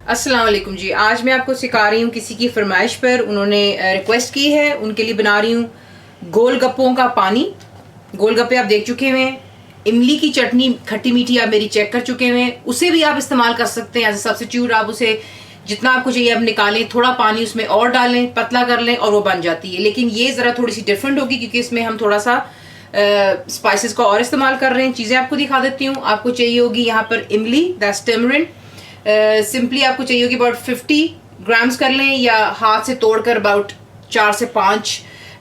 अस्सलाम वालेकुम जी। आज मैं आपको सिखा रही हूँ, किसी की फरमाइश पर उन्होंने रिक्वेस्ट की है, उनके लिए बना रही हूँ गोलगप्पों का पानी। गोलगप्पे आप देख चुके हैं, इमली की चटनी खट्टी मीठी आप मेरी चेक कर चुके हैं, उसे भी आप इस्तेमाल कर सकते हैं एज ए सब्सिट्यूट। आप उसे जितना आपको चाहिए आप निकालें, थोड़ा पानी उसमें और डालें, पतला कर लें और वो बन जाती है। लेकिन ये ज़रा थोड़ी सी डिफरेंट होगी क्योंकि इसमें हम थोड़ा सा स्पाइसेस का और इस्तेमाल कर रहे हैं। चीज़ें आपको दिखा देती हूँ। आपको चाहिए होगी यहाँ पर इमली, दैट्स टेमरिन। सिंपली आपको चाहिए होगी अबाउट 50 ग्राम्स कर लें, या हाथ से तोड़कर अबाउट 4 से 5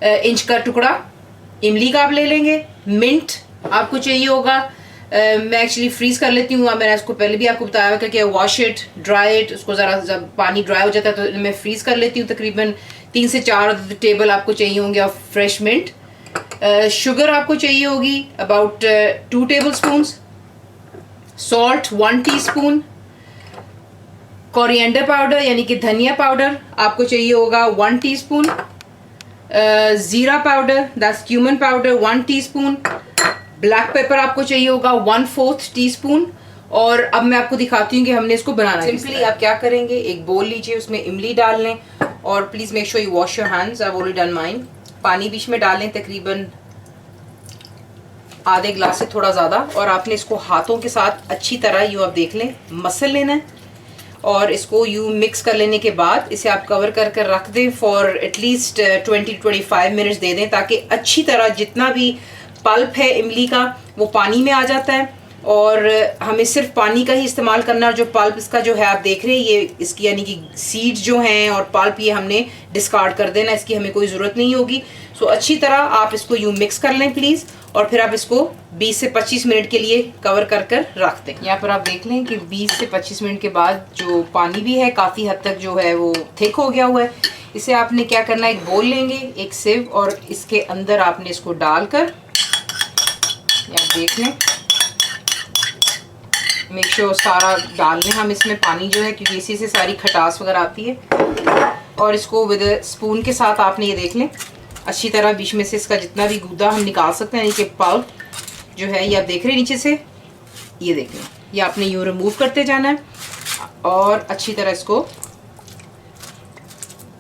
इंच का टुकड़ा इमली का आप ले लेंगे। मिंट आपको चाहिए होगा। मैं एक्चुअली फ्रीज कर लेती हूँ, मैंने इसको पहले भी आपको बताया था कि वॉश इट, ड्राई इट। उसको ज़रा जब पानी ड्राई हो जाता है तो मैं फ्रीज कर लेती हूँ। तकरीबन 3 से 4 टेबल आपको चाहिए होंगे ऑफ फ्रेश मिंट। शुगर आपको चाहिए होगी about 2 table spoon. Salt 1 teaspoon. Coriander powder यानी कि धनिया पाउडर आपको चाहिए होगा 1 टीस्पून। ज़ीरा powder that's cumin powder 1 teaspoon. Black pepper आपको चाहिए होगा 1/4 टीस्पून। और अब मैं आपको दिखाती हूँ कि हमने इसको बनाना है। सिंपली आप क्या करेंगे, एक बोल लीजिए, उसमें इमली डाल लें और please make sure you wash your hands. I have already done mine. पानी बीच में डालें, तकरीबन आधे गिलास से थोड़ा ज़्यादा, और आपने इसको हाथों के साथ अच्छी तरह यूँ आप देख लें मसल लेना है। और इसको यूँ मिक्स कर लेने के बाद इसे आप कवर कर कर रख दें फॉर एटलीस्ट 20-25 मिनट्स दे दें, ताकि अच्छी तरह जितना भी पल्प है इमली का वो पानी में आ जाता है। और हमें सिर्फ पानी का ही इस्तेमाल करना, और जो पल्प इसका जो है आप देख रहे हैं, ये इसकी यानी कि सीड्स जो हैं और पल्प, ये हमने डिस्कार्ड कर देना, इसकी हमें कोई ज़रूरत नहीं होगी। सो अच्छी तरह आप इसको यूँ मिक्स कर लें प्लीज़, और फिर आप इसको 20 से 25 मिनट के लिए कवर कर कर रख दें। यहाँ पर आप देख लें कि 20 से 25 मिनट के बाद जो पानी भी है काफ़ी हद तक जो है वो थिक हो गया हुआ है। इसे आपने क्या करना है, एक बोल लेंगे, एक सिव, और इसके अंदर आपने इसको डालकर आप देख लें, मेक श्योर सारा डाल लें हम इसमें पानी जो है, क्योंकि इसी से सारी खटास वगैरह आती है। और इसको विद स्पून के साथ आपने ये देख लें अच्छी तरह बीच में से इसका जितना भी गूदा हम निकाल सकते हैं, यानी कि पल्प जो है ये आप देख रहे हैं नीचे से, ये देख लें, ये आपने यूँ रिमूव करते जाना है। और अच्छी तरह इसको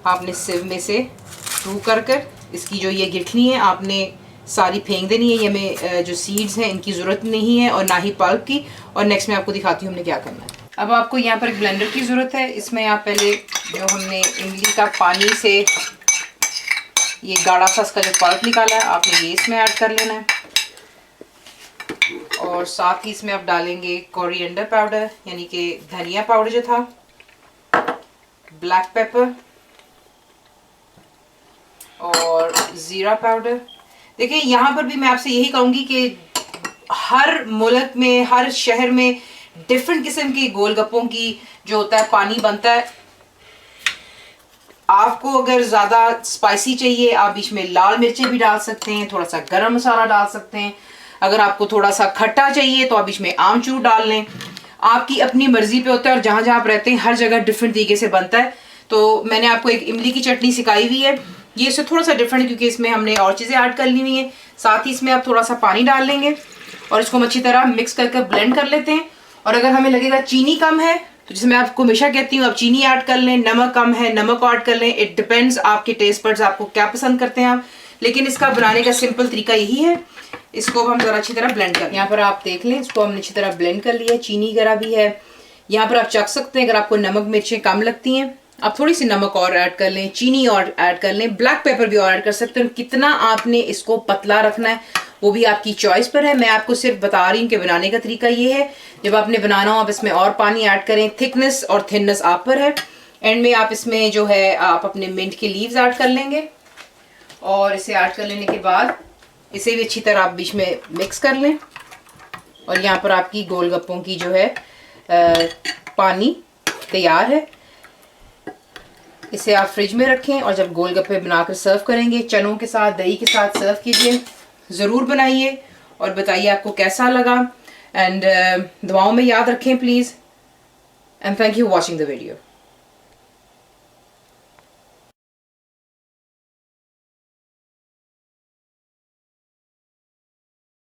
आपने सिव में से थ्रू कर कर इसकी जो ये गिठली है आपने सारी फेंक देनी है। ये हमें जो सीड्स हैं इनकी ज़रूरत नहीं है, और ना ही पल्प की। और नेक्स्ट मैं आपको दिखाती हूँ हमने क्या करना है। अब आपको यहाँ पर एक ब्लेंडर की ज़रूरत है। इसमें आप पहले जो हमने इमली का पानी से ये गाढ़ा सा इसका जो पल्प निकाला है आपने ये इसमें ऐड कर लेना है। और साथ ही इसमें आप डालेंगे कोरिएंडर पाउडर यानी कि धनिया पाउडर जो था, ब्लैक पेपर और ज़ीरा पाउडर। देखिए यहाँ पर भी मैं आपसे यही कहूँगी कि हर मुल्क में, हर शहर में डिफरेंट किस्म के गोलगप्पों की जो होता है पानी बनता है। आपको अगर ज़्यादा स्पाइसी चाहिए आप बीच में लाल मिर्चें भी डाल सकते हैं, थोड़ा सा गरम मसाला डाल सकते हैं। अगर आपको थोड़ा सा खट्टा चाहिए तो आप बीच में आमचूर डाल लें। आपकी अपनी मर्जी पे होता है, और जहाँ जहाँ आप रहते हैं हर जगह डिफरेंट तरीके से बनता है। तो मैंने आपको एक इमली की चटनी सिखाई हुई है, ये इससे थोड़ा सा डिफरेंट है क्योंकि इसमें हमने और चीज़ें ऐड कर ली हुई हैं। साथ ही इसमें आप थोड़ा सा पानी डाल लेंगे और इसको हम अच्छी तरह मिक्स करके ब्लेंड कर लेते हैं। और अगर हमें लगेगा चीनी कम है तो जैसे मैं आपको हमेशा कहती हूँ आप चीनी ऐड कर लें, नमक कम है नमक ऐड कर लें। इट डिपेंड्स आपके टेस्ट बड्स, आपको क्या पसंद करते हैं आप। लेकिन इसका बनाने का सिंपल तरीका यही है। इसको हम ज़रा अच्छी तरह ब्लेंड कर, यहाँ पर आप देख लें इसको हमने अच्छी तरह ब्लेंड कर लिया। चीनी वगैरह भी है, यहाँ पर आप चख सकते हैं। अगर आपको नमक मिर्चें कम लगती हैं आप थोड़ी सी नमक और ऐड कर लें, चीनी और ऐड कर लें, ब्लैक पेपर भी और ऐड कर सकते हैं। कितना आपने इसको पतला रखना है वो भी आपकी चॉइस पर है। मैं आपको सिर्फ बता रही हूँ कि बनाने का तरीका ये है। जब आपने बनाना हो आप इसमें और पानी ऐड करें, थिकनेस और थिननेस आप पर है। एंड में आप इसमें जो है आप अपने मिंट के लीव्स ऐड कर लेंगे, और इसे ऐड कर लेने के बाद इसे भी अच्छी तरह आप बीच में मिक्स कर लें। और यहाँ पर आपकी गोलगप्पों की जो है पानी तैयार है। इसे आप फ्रिज में रखें, और जब गोलगप्पे बनाकर सर्व करेंगे चनों के साथ, दही के साथ सर्व कीजिए। ज़रूर बनाइए और बताइए आपको कैसा लगा। एंड दुआओं में याद रखें please. And thank you for watching the video.